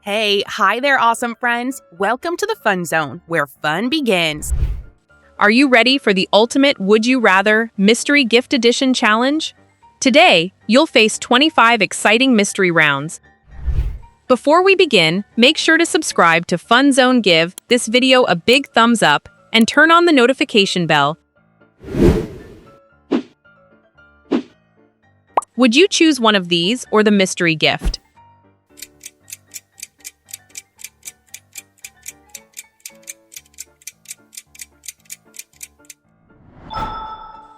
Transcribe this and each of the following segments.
Hi there, awesome friends. Welcome to the Fun Zone, where fun begins. Are you ready for the ultimate Would You Rather Mystery Gift Edition challenge? Today, you'll face 25 exciting mystery rounds. Before we begin, make sure to subscribe to Fun Zone, give this video a big thumbs up, and turn on the notification bell. Would you choose one of these or the mystery gift?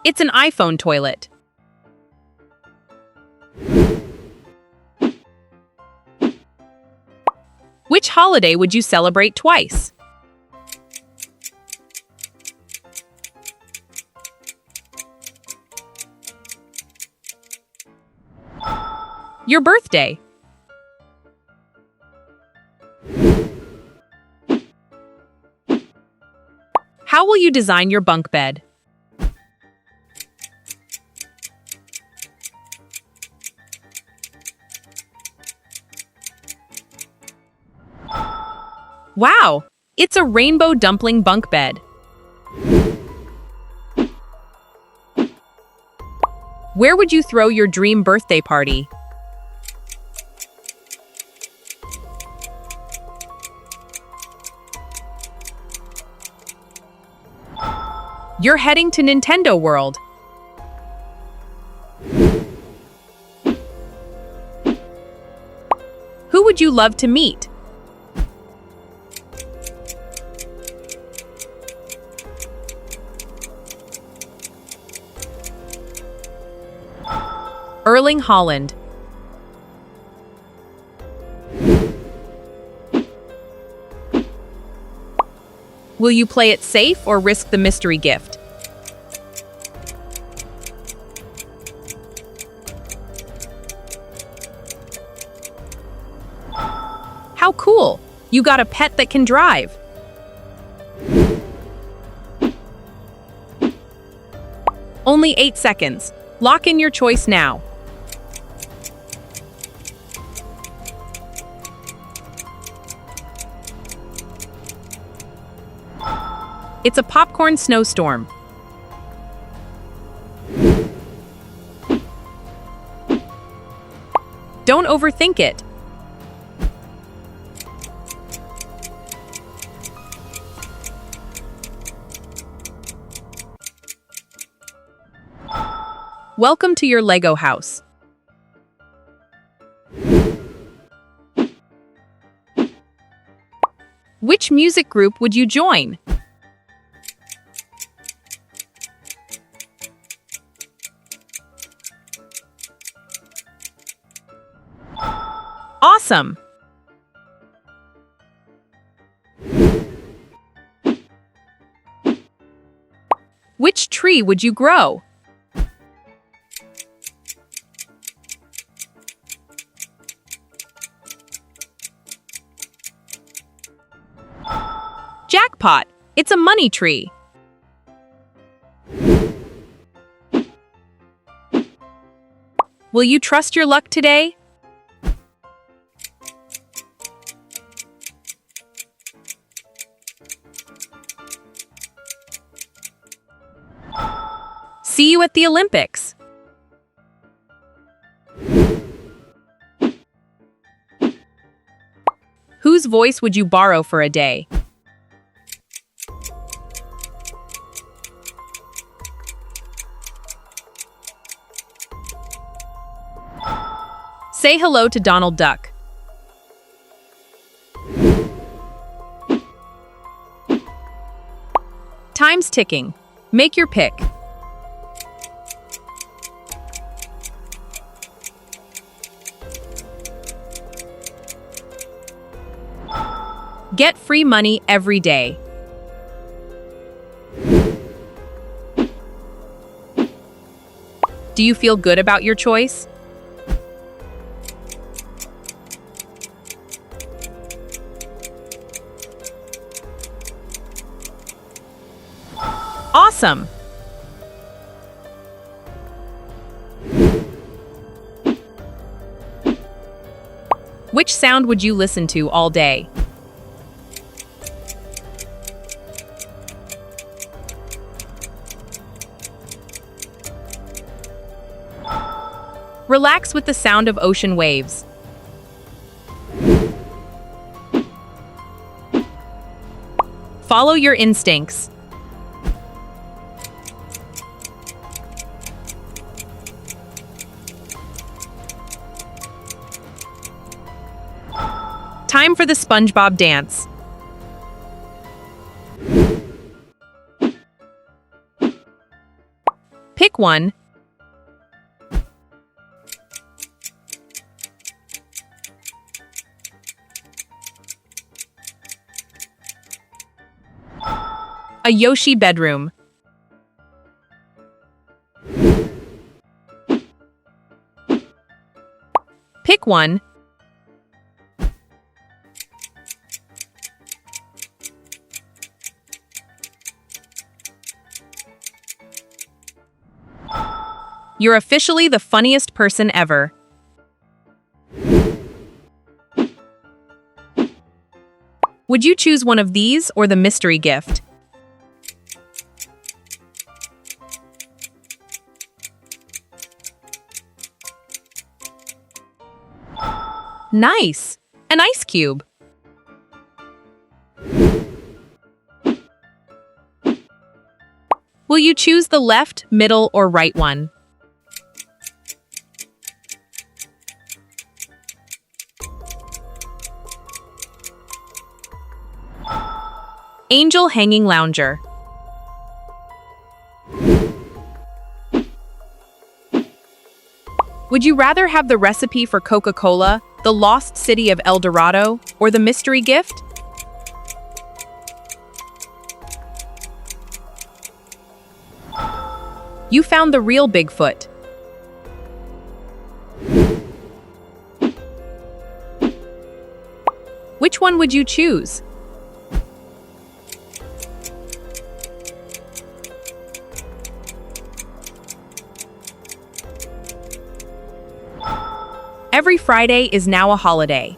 It's an iPhone toilet. Which holiday would you celebrate twice? Your birthday. How will you design your bunk bed? Wow! It's a rainbow dumpling bunk bed. Where would you throw your dream birthday party? You're heading to Nintendo World. Who would you love to meet? Erling Haaland. Will you play it safe or risk the mystery gift? How cool! You got a pet that can drive. Only 8 seconds. Lock in your choice now. It's a popcorn snowstorm. Don't overthink it. Welcome to your Lego house. Which music group would you join? Awesome! Which tree would you grow? Jackpot! It's a money tree. Will you trust your luck today? See you at the Olympics. Whose voice would you borrow for a day? Say hello to Donald Duck. Time's ticking. Make your pick. Get free money every day. Do you feel good about your choice? Awesome! Which sound would you listen to all day? Relax with the sound of ocean waves. Follow your instincts. Time for the SpongeBob dance. Pick one. A Yoshi bedroom. Pick one. You're officially the funniest person ever. Would you choose one of these or the mystery gift? Nice! An ice cube. Will you choose the left, middle, or right one? Angel hanging lounger. Would you rather have the recipe for Coca-Cola, the lost city of El Dorado, or the mystery gift? You found the real Bigfoot. Which one would you choose? Every Friday is now a holiday.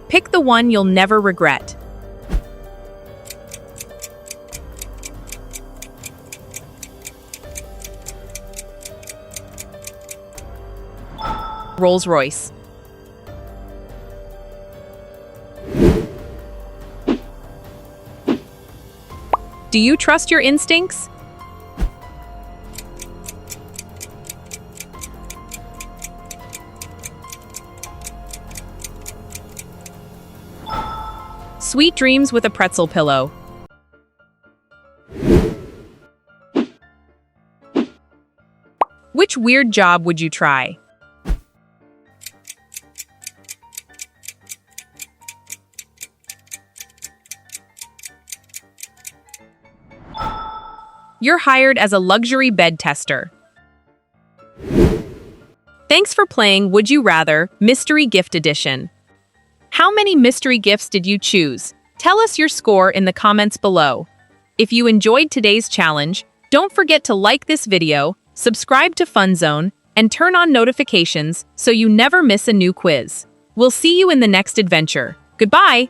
Pick the one you'll never regret. Rolls-Royce. Do you trust your instincts? Sweet dreams with a pretzel pillow. Which weird job would you try? You're hired as a luxury bed tester. Thanks for playing Would You Rather Mystery Gift Edition. How many mystery gifts did you choose? Tell us your score in the comments below. If you enjoyed today's challenge, don't forget to like this video, subscribe to Fun Zone, and turn on notifications so you never miss a new quiz. We'll see you in the next adventure. Goodbye!